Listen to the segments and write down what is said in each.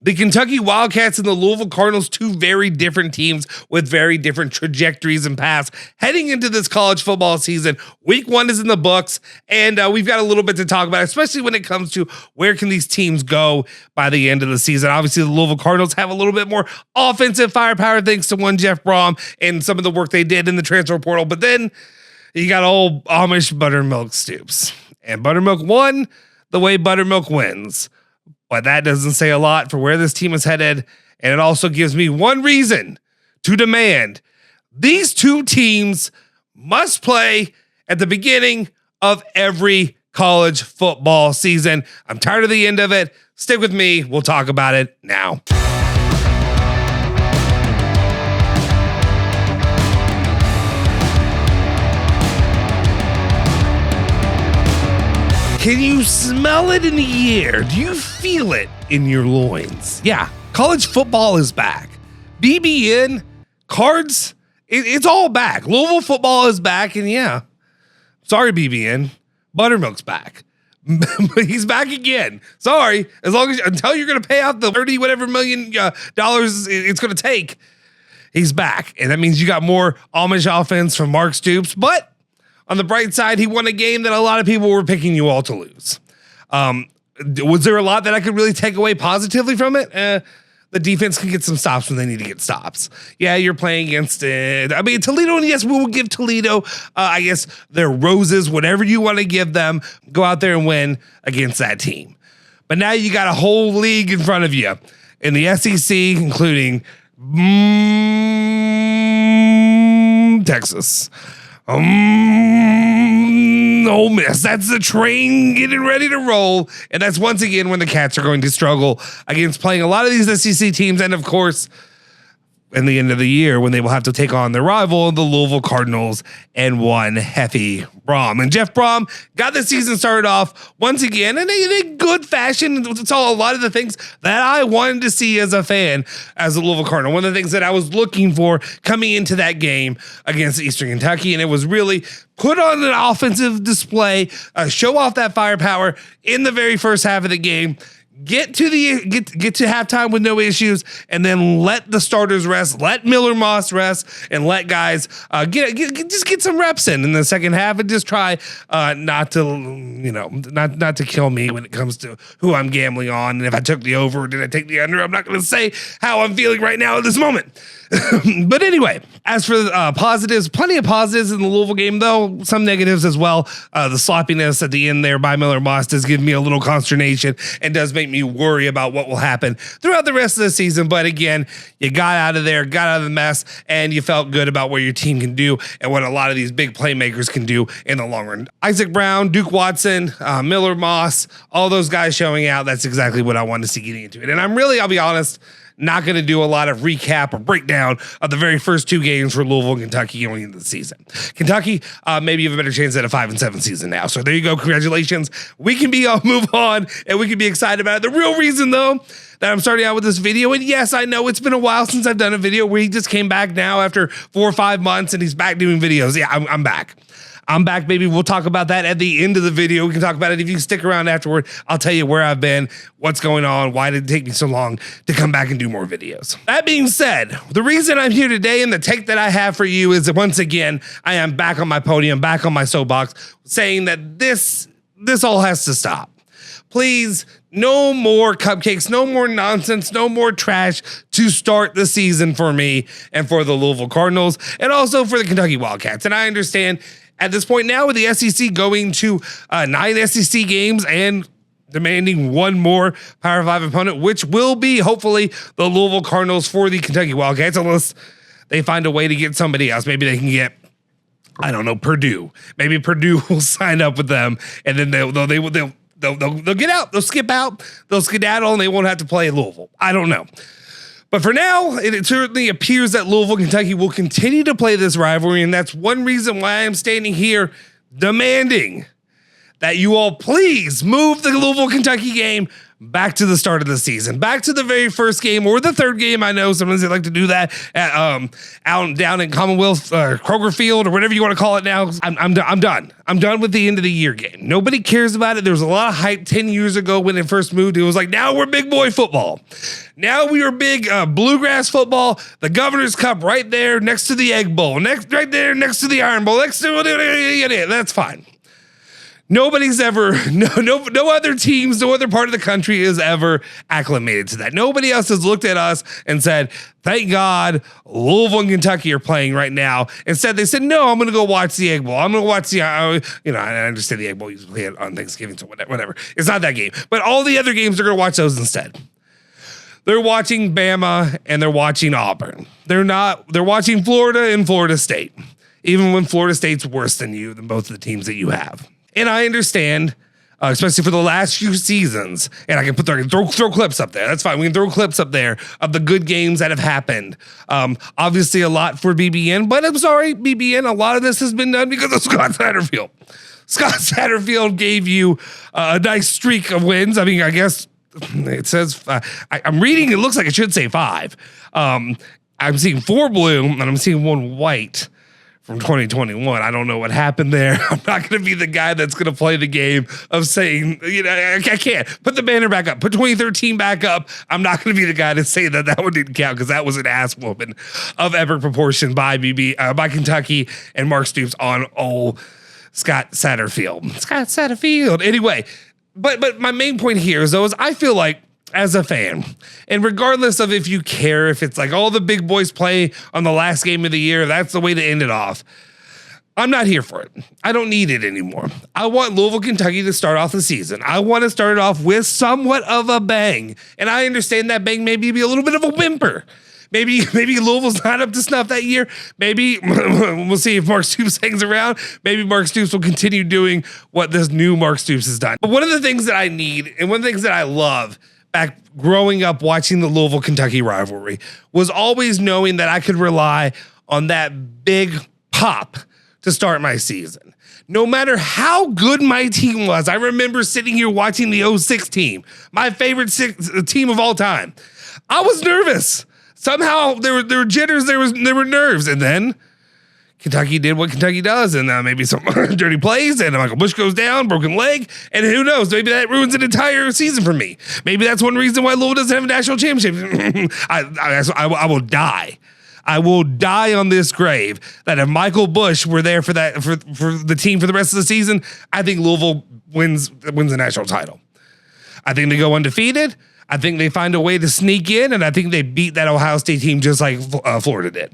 The Kentucky Wildcats and the Louisville Cardinals, two very different teams with very different trajectories and paths heading into this college football season. Week 1 is in the books, and we've got a little bit to talk about, especially when it comes to where can these teams go by the end of the season. Obviously, the Louisville Cardinals have a little bit more offensive firepower thanks to one Jeff Brom and some of the work they did in the transfer portal, but then you got old Amish Buttermilk Stoops, and Buttermilk won the way Buttermilk wins. But that doesn't say a lot for where this team is headed. And it also gives me one reason to demand these two teams must play at the beginning of every college football season. I'm tired of the end of it. Stick with me. We'll talk about it now. Can you smell it in the air? Do you feel it in your loins? Yeah, college football is back. BBN, cards, it's all back. Louisville football is back, and yeah, sorry BBN, Buttermilk's back. He's back again. Sorry, until you're going to pay out the 30 whatever million dollars it's going to take, he's back, and that means you got more Amish offense from Mark Stoops, but on the bright side, he won a game that a lot of people were picking you all to lose. Was there a lot that I could really take away positively from it? The defense can get some stops when they need to get stops. Yeah, you're playing against Toledo, and yes, we will give Toledo, I guess, their roses, whatever you want to give them. Go out there and win against that team. But now you got a whole league in front of you in the SEC, including Texas. Ole Miss. That's the train getting ready to roll. And that's once again when the Cats are going to struggle against playing a lot of these SEC teams. And of course, in the end of the year, when they will have to take on their rival, the Louisville Cardinals, and one Heffy Brom. And Jeff Brom got the season started off once again in a good fashion. It's all a lot of the things that I wanted to see as a fan, as a Louisville Cardinal. One of the things that I was looking for coming into that game against Eastern Kentucky, and it was really put on an offensive display, show off that firepower in the very first half of the game. Get to halftime with no issues, and then let the starters rest, let Miller Moss rest, and let guys get some reps in the second half, and just try not to kill me when it comes to who I'm gambling on, and if I took the over or did I take the under. I'm not going to say how I'm feeling right now at this moment. But anyway, as for positives, plenty of positives in the Louisville game, though some negatives as well. The sloppiness at the end there by Miller Moss does give me a little consternation and does make me worry about what will happen throughout the rest of the season. But again, you got out of there, got out of the mess, and you felt good about what your team can do and what a lot of these big playmakers can do in the long run. Isaac Brown, Duke Watson, Miller Moss, all those guys showing out. That's exactly what I wanted to see getting into it. And I'll be honest, not going to do a lot of recap or breakdown of the very first two games for Louisville and Kentucky going into the season. Kentucky, maybe you have a better chance at a 5-7 season now. So there you go. Congratulations. We can move on, and we can be excited about it. The real reason, though, that I'm starting out with this video, and yes, I know it's been a while since I've done a video where he just came back now after 4 or 5 months, and he's back doing videos. Yeah, I'm back. I'm back, baby. We'll talk about that at the end of the video. We can talk about it. If you stick around afterward, I'll tell you where I've been, what's going on, why did it take me so long to come back and do more videos. That being said, the reason I'm here today and the take that I have for you is that once again, I am back on my podium, back on my soapbox, saying that this all has to stop. Please, no more cupcakes, no more nonsense, no more trash to start the season for me and for the Louisville Cardinals and also for the Kentucky Wildcats. And I understand at this point now with the SEC going to 9 SEC games and demanding one more Power 5 opponent, which will be hopefully the Louisville Cardinals for the Kentucky Wildcats, unless they find a way to get somebody else. Maybe they can get, I don't know, Purdue. Maybe Purdue will sign up with them, and then they'll get out. They'll skip out. They'll skedaddle, and they won't have to play Louisville. I don't know. But for now, it certainly appears that Louisville, Kentucky will continue to play this rivalry, and that's one reason why I'm standing here demanding that you all please move the Louisville, Kentucky game back to the start of the season, back to the very first game or the third game. I know sometimes they like to do that at, out down in Commonwealth, Kroger Field, or whatever you want to call it now. I'm done. I'm done with the end of the year game. Nobody cares about it. There was a lot of hype 10 years ago when it first moved. It was like, now we're big boy football. Now we are big bluegrass football. The Governor's Cup right there next to the Egg Bowl, right there next to the Iron Bowl, next to that's fine. Nobody's ever, no other teams, no other part of the country is ever acclimated to that. Nobody else has looked at us and said, thank God Louisville and Kentucky are playing right now. Instead, they said, no, I'm going to go watch the Egg Bowl. I'm going to watch the, I understand the Egg Bowl usually on Thanksgiving, so whatever. It's not that game. But all the other games, they're going to watch those instead. They're watching Bama and they're watching Auburn. They're watching Florida and Florida State, even when Florida State's worse than you, than both of the teams that you have. And I understand, especially for the last few seasons, and I can throw clips up there. That's fine. We can throw clips up there of the good games that have happened. Obviously, a lot for BBN, but I'm sorry, BBN. A lot of this has been done because of Scott Satterfield. Scott Satterfield gave you a nice streak of wins. I mean, I guess it says I'm reading. It looks like it should say 5. I'm seeing 4 blue, and I'm seeing 1 white. From 2021. I don't know what happened there. I'm not going to be the guy that's going to play the game of saying, I can't. Put the banner back up. Put 2013 back up. I'm not going to be the guy to say that one didn't count because that was an ass whooping of epic proportion by Kentucky and Mark Stoops on old Scott Satterfield. Anyway, but my main point here is I feel like as a fan, and regardless of if you care, if it's like all the big boys play on the last game of the year, that's the way to end it off. I'm not here for it. I don't need it anymore. I want Louisville, Kentucky to start off the season. I want to start it off with somewhat of a bang. And I understand that bang maybe be a little bit of a whimper. Maybe Louisville's not up to snuff that year. Maybe we'll see if Mark Stoops hangs around. Maybe Mark Stoops will continue doing what this new Mark Stoops has done. But one of the things that I need and one of the things that I love back growing up watching the Louisville Kentucky rivalry was always knowing that I could rely on that big pop to start my season. No matter how good my team was, I remember sitting here watching the 06 team, my favorite team of all time. I was nervous. Somehow there were jitters, there were nerves, and then Kentucky did what Kentucky does, and maybe some dirty plays, and Michael Bush goes down, broken leg, and who knows? Maybe that ruins an entire season for me. Maybe that's one reason why Louisville doesn't have a national championship. I will die. I will die on this grave that if Michael Bush were there for the team for the rest of the season, I think Louisville wins the national title. I think they go undefeated. I think they find a way to sneak in, and I think they beat that Ohio State team just like Florida did.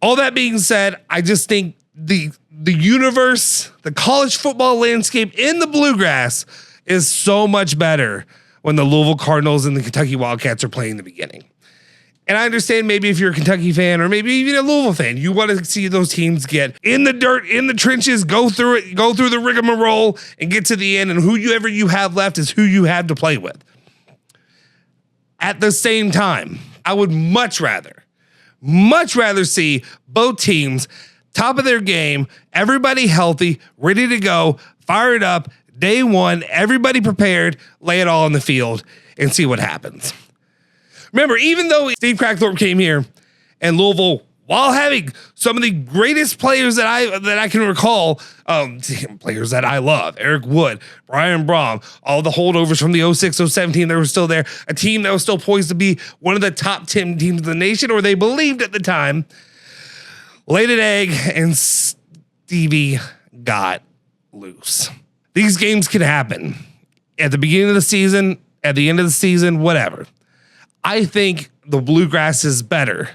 All that being said, I just think the universe, the college football landscape in the bluegrass is so much better when the Louisville Cardinals and the Kentucky Wildcats are playing in the beginning. And I understand maybe if you're a Kentucky fan or maybe even a Louisville fan, you want to see those teams get in the dirt, in the trenches, go through the rigmarole and get to the end, and whoever you have left is who you have to play with. At the same time, I would much rather see both teams top of their game, everybody healthy, ready to go, fired up, day one, everybody prepared, lay it all on the field and see what happens. Remember, even though Steve Crackthorpe came here and Louisville, while having some of the greatest players that I can recall, players that I love, Eric Wood, Brian Brom, all the holdovers from the 06-07 team that were still there, a team that was still poised to be one of the top 10 teams in the nation, or they believed at the time, laid an egg and Stevie got loose. These games can happen at the beginning of the season, at the end of the season, whatever. I think the bluegrass is better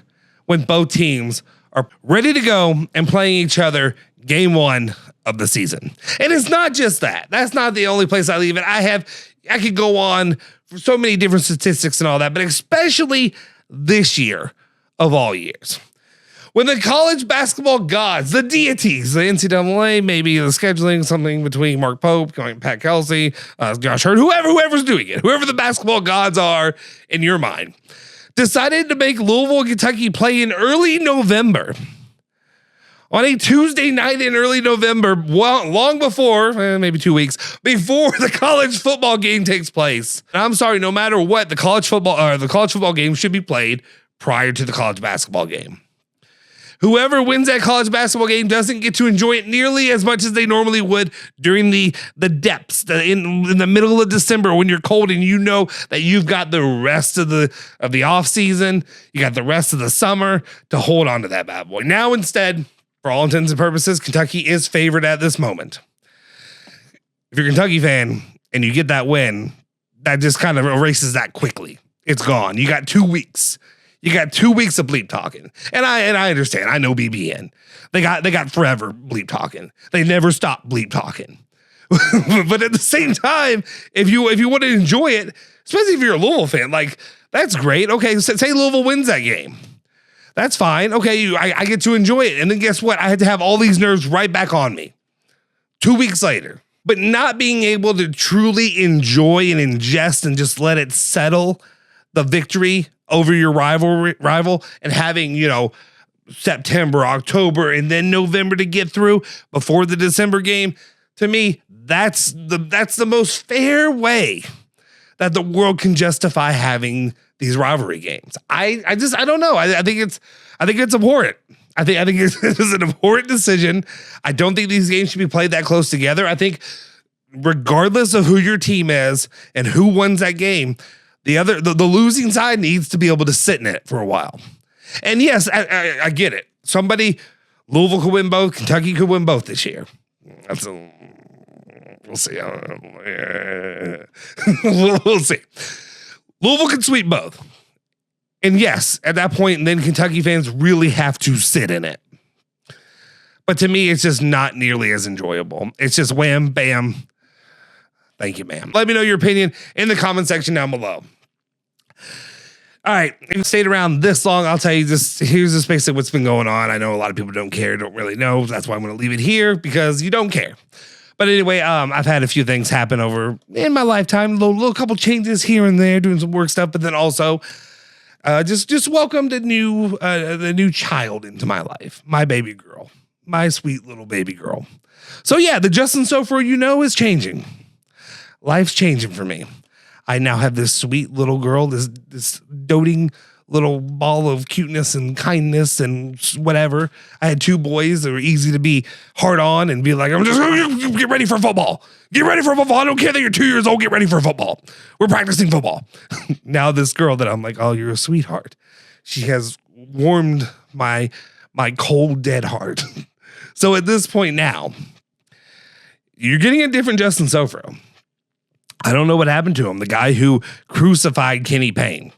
when both teams are ready to go and playing each other game one of the season. And it's not just that. That's not the only place I leave it. I could go on for so many different statistics and all that, but especially this year of all years. When the college basketball gods, the deities, the NCAA, maybe the scheduling, something between Mark Pope, Pat Kelsey, Josh Hurd, whoever's doing it, whoever the basketball gods are in your mind, decided to make Louisville, Kentucky play in early November. on a Tuesday night in early November, well, long before, maybe 2 weeks, before the college football game takes place. And I'm sorry, no matter what, the college football game should be played prior to the college basketball game. Whoever wins that college basketball game doesn't get to enjoy it nearly as much as they normally would during the depths, in the middle of December when you're cold and you know that you've got the rest of the off season, you got the rest of the summer to hold on to that bad boy. Now instead, for all intents and purposes, Kentucky is favored at this moment. If you're a Kentucky fan and you get that win, that just kind of erases that quickly. It's gone. You got 2 weeks. You got 2 weeks of bleep talking. And I understand. I know BBN. They got forever bleep talking. They never stop bleep talking. But at the same time, if you want to enjoy it, especially if you're a Louisville fan, like, that's great. Okay, so say Louisville wins that game. That's fine. Okay, I get to enjoy it. And then guess what? I had to have all these nerves right back on me 2 weeks later. But not being able to truly enjoy and ingest and just let it settle the victory over your rival and having, September, October, and then November to get through before the December game, to me, that's the most fair way that the world can justify having these rivalry games. I don't know. I think it's important. I think it's an important decision. I don't think these games should be played that close together. I think regardless of who your team is and who wins that game, the losing side needs to be able to sit in it for a while. And yes, I get it. Louisville could win both. Kentucky could win both this year. We'll see. We'll see. Louisville can sweep both. And yes, at that point, then Kentucky fans really have to sit in it. But to me, it's just not nearly as enjoyable. It's just wham, bam. Thank you, ma'am. Let me know your opinion in the comment section down below. All right, if you stayed around this long, I'll tell you this. Here's just basically what's been going on. I know a lot of people don't care, don't really know. That's why I'm going to leave it here, because you don't care. But anyway, I've had a few things happen over in my lifetime. Little couple changes here and there, doing some work stuff, but then also just welcomed the new child into my life, my baby girl, my sweet little baby girl. So yeah, the Justin Sofro is changing. Life's changing for me. I now have this sweet little girl, this doting little ball of cuteness and kindness and whatever. I had two boys that were easy to be hard on and be like, I'm just going to get ready for football. Get ready for football. I don't care that you're 2 years old. Get ready for football. We're practicing football. Now this girl that I'm like, oh, you're a sweetheart. She has warmed my cold, dead heart. So at this point now, you're getting a different Justin Sofro. I don't know what happened to him. The guy who crucified Kenny Payne.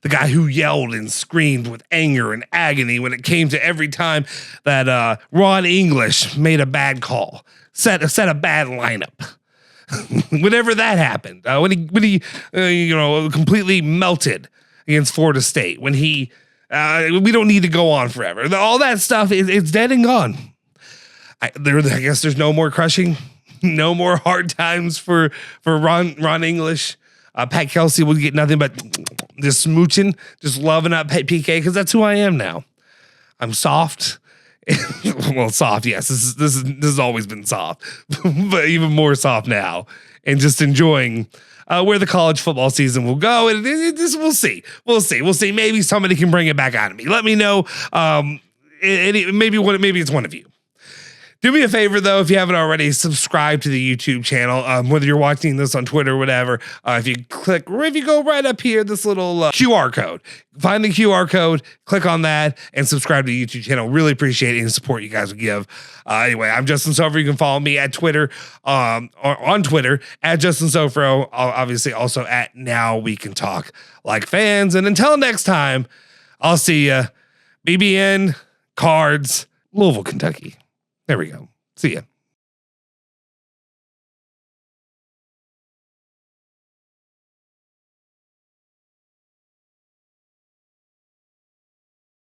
The guy who yelled and screamed with anger and agony when it came to every time that Ron English made a bad call, set a bad lineup. Whenever that happened, when he completely melted against Florida State, when we don't need to go on forever. All that stuff it's dead and gone. I guess there's no more crushing. No more hard times for Ron English. Pat Kelsey will get nothing but just smooching, just loving up PK, because that's who I am now. I'm soft. Well, soft, yes. This has always been soft, but even more soft now. And just enjoying where the college football season will go. And we'll see. We'll see. Maybe somebody can bring it back out of me. Let me know. Maybe it's one of you. Do me a favor, though, if you haven't already, subscribe to the YouTube channel, whether you're watching this on Twitter or whatever. If you go right up here, this little QR code, find the QR code, click on that, and subscribe to the YouTube channel. Really appreciate any support you guys would give. Anyway, I'm Justin Sofro. You can follow me at Twitter, on Twitter, at Justin Sofro. Obviously, also at Now We Can Talk Like Fans. And until next time, I'll see you. BBN, Cards, Louisville, Kentucky. There we go. See ya.